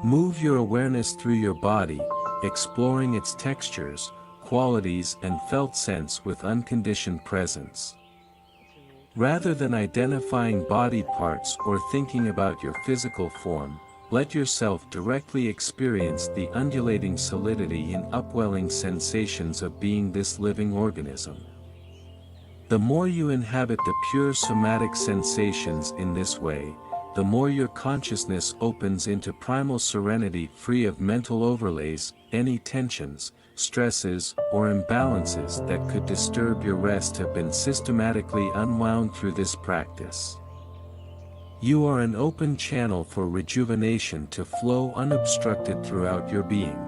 Move your awareness through your body, exploring its textures, qualities and felt sense with unconditioned presence. Rather than identifying body parts or thinking about your physical form, let yourself directly experience the undulating solidity and upwelling sensations of being this living organism. The more you inhabit the pure somatic sensations in this way, the more your consciousness opens into primal serenity, free of mental overlays, any tensions, stresses, or imbalances that could disturb your rest have been systematically unwound through this practice. You are an open channel for rejuvenation to flow unobstructed throughout your being.